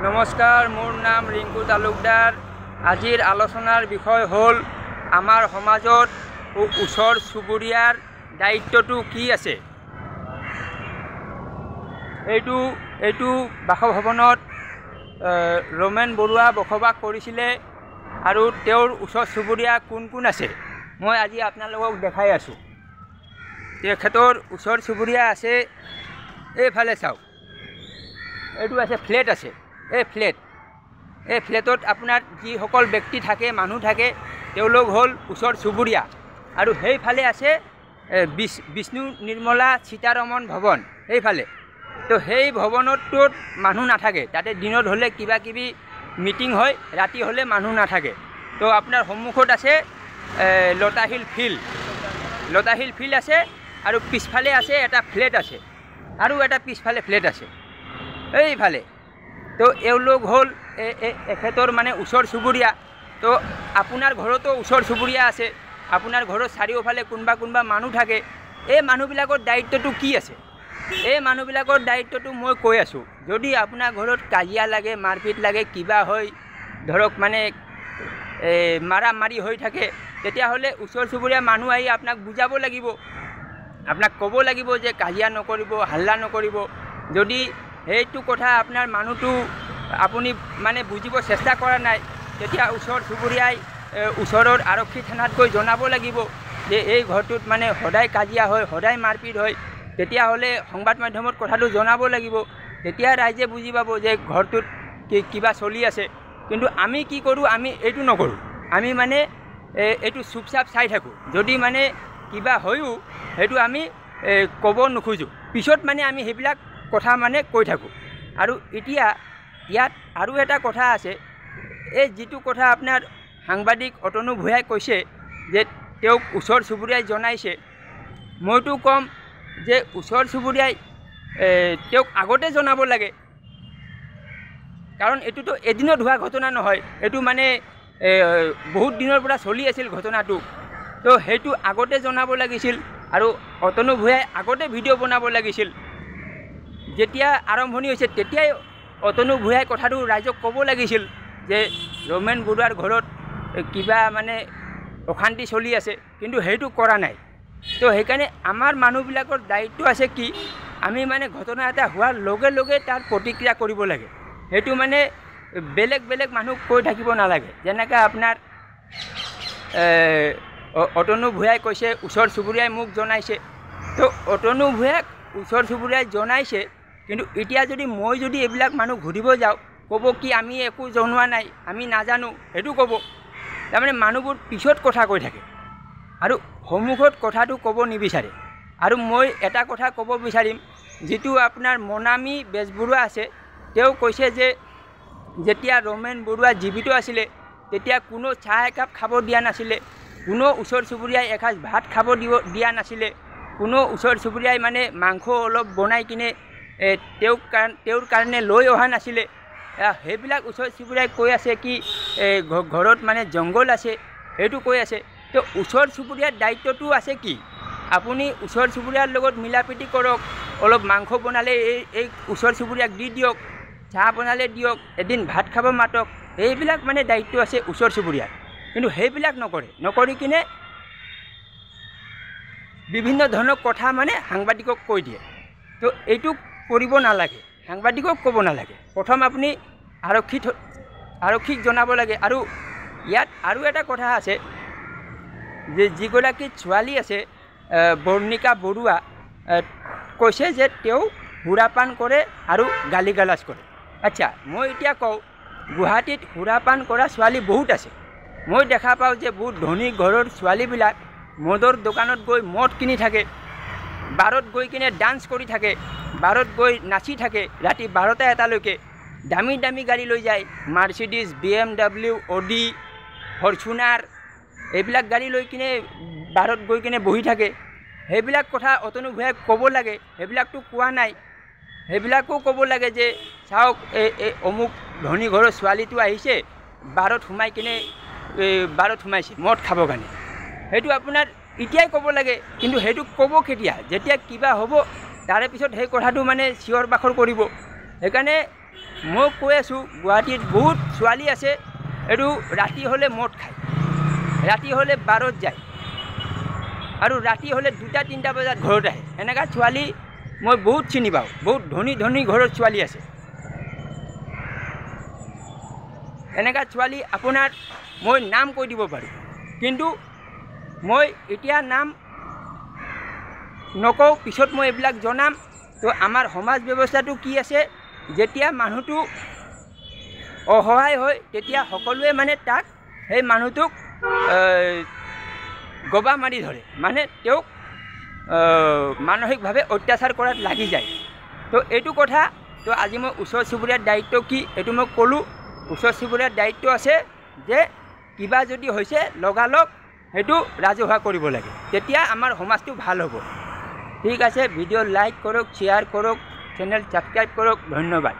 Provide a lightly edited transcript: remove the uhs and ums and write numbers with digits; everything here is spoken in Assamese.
নমস্কাৰ, মোৰ নাম ৰিংকু তালুকদাৰ। আজিৰ আলোচনাৰ বিষয় হ'ল আমাৰ সমাজত ওচৰ চুবুৰীয়াৰ দায়িত্বটো কি আছে। এইটো বাসভৱনত ৰমেন বৰুৱা বসবাস কৰিছিলে আৰু তেওঁৰ ওচৰ চুবুৰীয়া কোন কোন আছে মই আজি আপোনালোকক দেখাই আছোঁ। তেখেতৰ ওচৰ চুবুৰীয়া আছে, এইফালে চাওক, এইটো আছে ফ্লেট আছে। এই ফ্লেটত আপোনাৰ যিসকল ব্যক্তি থাকে, মানুহ থাকে, তেওঁলোক হ'ল ওচৰ চুবুৰীয়া। আৰু সেইফালে আছে বিষ্ণু নিৰ্মলা সীতাৰমণ ভৱন সেইফালে। তো সেই ভৱনটোত মানুহ নাথাকে, তাতে দিনত হ'লে কিবা কিবি মিটিং হয়, ৰাতি হ'লে মানুহ নাথাকে। তো আপোনাৰ সন্মুখত আছে লতাশিল ফিল্ড আছে, আৰু পিছফালে আছে এটা ফ্লেট আছে, আৰু এটা পিছফালে ফ্লেট আছে এইফালে। তো এওঁলোক হ'ল এখেতৰ মানে ওচৰ চুবুৰীয়া। তো আপোনাৰ ঘৰতো ওচৰ চুবুৰীয়া আছে, আপোনাৰ ঘৰৰ চাৰিওফালে কোনোবা মানুহ থাকে। এই মানুহবিলাকৰ দায়িত্বটো কি আছে? এই মানুহবিলাকৰ দায়িত্বটো মই কৈ আছোঁ। যদি আপোনাৰ ঘৰত কাজিয়া লাগে, মাৰপিট লাগে, কিবা হয়, ধৰক মানে মাৰি হৈ থাকে, তেতিয়াহ'লে ওচৰ চুবুৰীয়া মানুহ আহি আপোনাক বুজাব লাগিব, আপোনাক ক'ব লাগিব যে কাজিয়া নকৰিব, হাল্লা নকৰিব। যদি সেইটো কথা আপোনাৰ মানুহটো আপুনি মানে বুজিব চেষ্টা কৰা নাই, তেতিয়া ওচৰ চুবুৰীয়াই ওচৰৰ আৰক্ষী থানাত গৈ জনাব লাগিব যে এই ঘৰটোত মানে সদায় কাজিয়া হয়, সদায় মাৰপিট হয়। তেতিয়াহ'লে সংবাদ মাধ্যমত কথাটো জনাব লাগিব, তেতিয়া ৰাইজে বুজি পাব যে ঘৰটোত কিবা চলি আছে। কিন্তু আমি কি কৰোঁ, আমি এইটো নকৰোঁ। আমি মানে এইটো চুপচাপ চাই থাকোঁ। যদি মানে কিবা হয়ও সেইটো আমি ক'ব নোখোজোঁ, পিছত মানে আমি সেইবিলাক কথা মানে কৈ থাকোঁ। আৰু এতিয়া ইয়াত আৰু এটা কথা আছে, এই যিটো কথা আপোনাৰ সাংবাদিক অতনু ভূঞাই কৈছে যে তেওঁক ওচৰ চুবুৰীয়াই জনাইছে, মইতো ক'ম যে ওচৰ চুবুৰীয়াই তেওঁক আগতে জনাব লাগে। কাৰণ এইটোতো এদিনত হোৱা ঘটনা নহয়, এইটো মানে বহুত দিনৰ পৰা চলি আছিল ঘটনাটো। তো সেইটো আগতে জনাব লাগিছিল, আৰু অতনু ভূঞাই আগতে ভিডিঅ' বনাব লাগিছিল। যেতিয়া আৰম্ভণি হৈছে তেতিয়াই অতনু ভূঞাই কথাটো ৰাইজক ক'ব লাগিছিল যে ৰমেন বৰুৱাৰ ঘৰত কিবা মানে অশান্তি চলি আছে, কিন্তু সেইটো কৰা নাই। তো সেইকাৰণে আমাৰ মানুহবিলাকৰ দায়িত্ব আছে কি, আমি মানে ঘটনা এটা হোৱাৰ লগে লগে তাৰ প্ৰতিক্ৰিয়া কৰিব লাগে। সেইটো মানে বেলেগ মানুহক কৈ থাকিব নালাগে। যেনেকৈ আপোনাৰ অতনু ভূঞাই কৈছে ওচৰ চুবুৰীয়াই মোক জনাইছে। তো অতনু ভূঞাক ওচৰ চুবুৰীয়াই জনাইছে, কিন্তু এতিয়া মই যদি এইবিলাক মানুহ ঘূৰিব যাওঁ, ক'ব কি আমি একো জনোৱা নাই, আমি নাজানো, সেইটো ক'ব। তাৰমানে মানুহবোৰ পিছত কথা কৈ থাকে আৰু সন্মুখত কথাটো ক'ব নিবিচাৰে। আৰু মই এটা কথা ক'ব বিচাৰিম, যিটো আপোনাৰ মনামী বেজবৰুৱা আছে, তেওঁ কৈছে যে যেতিয়া ৰমেন বৰুৱা জীৱিত আছিলে তেতিয়া কোনো চাহ একাপ খাব দিয়া নাছিলে, কোনো ওচৰ চুবুৰীয়াই এসাঁজ ভাত খাব দিয়া নাছিলে, কোনো ওচৰ চুবুৰীয়াই মানে মাংস অলপ বনাই কিনে তেওঁৰ কাৰণে লৈ অহা নাছিলে। সেইবিলাক ওচৰ চুবুৰীয়াই কৈ আছে কি ঘৰত মানে জংঘল আছে, সেইটো কৈ আছে। তো ওচৰ চুবুৰীয়াৰ দায়িত্বটো আছে কি, আপুনি ওচৰ চুবুৰীয়াৰ লগত মিলা প্ৰীতি কৰক, অলপ মাংস বনালে এই ওচৰ চুবুৰীয়াক দি দিয়ক, চাহ বনালে দিয়ক, এদিন ভাত খাব মাতক। এইবিলাক মানে দায়িত্ব আছে ওচৰ চুবুৰীয়াৰ, কিন্তু সেইবিলাক নকৰি কিনে বিভিন্ন ধৰণৰ কথা মানে সাংবাদিকক কৈ দিয়ে। তো এইটো কৰিব নালাগে, সাংবাদিকক ক'ব নালাগে। প্ৰথম আপুনি আৰক্ষীক জনাব লাগে। আৰু ইয়াত আৰু এটা কথা আছে যে যিগৰাকী ছোৱালী আছে বৰ্ণিকা বৰুৱা, কৈছে যে তেওঁ সুৰাপান কৰে আৰু গালি গালাজ কৰে। আচ্ছা, মই এতিয়া কওঁ, গুৱাহাটীত সুৰাপান কৰা ছোৱালী বহুত আছে। মই দেখা পাওঁ যে বহুত ধনী ঘৰৰ ছোৱালীবিলাক মদৰ দোকানত গৈ মদ কিনি থাকে, বাৰত গৈ কিনে ডান্স কৰি থাকে, বাৰত গৈ নাচি থাকে ৰাতি 12টা 1টালৈকে, দামী গাড়ী লৈ যায়, মাৰ্চিডিজ, BMW, অডি, ফৰচুনাৰ, এইবিলাক গাড়ী লৈ কিনে বাৰত গৈ কিনে বহি থাকে। সেইবিলাক কথা অতনু ভূঞাই ক'ব লাগে, সেইবিলাকতো কোৱা নাই। সেইবিলাকো ক'ব লাগে যে চাওক এই অমুক ধনী ঘৰৰ ছোৱালীটো আহিছে, বাৰত সোমাইছে মদ খাবৰ কাৰণে। সেইটো আপোনাৰ এতিয়াই ক'ব লাগে, কিন্তু সেইটো ক'ব কেতিয়া, যেতিয়া কিবা হ'ব তাৰে পিছত সেই কথাটো মানে চিঞৰ বাখৰ কৰিব। সেইকাৰণে মই কৈ আছোঁ গুৱাহাটীত বহুত ছোৱালী আছে এইটো ৰাতি হ'লে মদ খায়, ৰাতি হ'লে বাৰত যায় আৰু ৰাতি হ'লে 2-3 বজাত ঘৰত আহে। এনেকুৱা ছোৱালী মই বহুত চিনি পাওঁ, বহুত ধনী ধনী ঘৰত ছোৱালী আছে। এনেকুৱা ছোৱালী আপোনাৰ মই নাম কৈ দিব পাৰোঁ, কিন্তু মই এতিয়া নাম নকওঁ, পিছত মই এইবিলাক জনাম। তো আমাৰ সমাজ ব্যৱস্থাটো কি আছে, যেতিয়া মানুহটো অসহায় হয় তেতিয়া সকলোৱে মানে তাক সেই মানুহটোক গবা মাৰি ধৰে, মানে তেওঁক মানসিকভাৱে অত্যাচাৰ কৰাত লাগি যায়। তো এইটো কথা, তো আজি মই ওচৰ চুবুৰীয়াৰ দায়িত্ব কি এইটো মই ক'লোঁ। ওচৰ চুবুৰীয়াৰ দায়িত্ব আছে যে কিবা যদি হৈছে লগালগ সেইটো ৰাজহুৱা কৰিব লাগে, তেতিয়া আমাৰ সমাজটো ভাল হ'ব। ঠিক আছে, ভিডিঅ' লাইক কৰক, শ্বেয়াৰ কৰক, চেনেল ছাবস্ক্ৰাইব কৰক। ধন্যবাদ।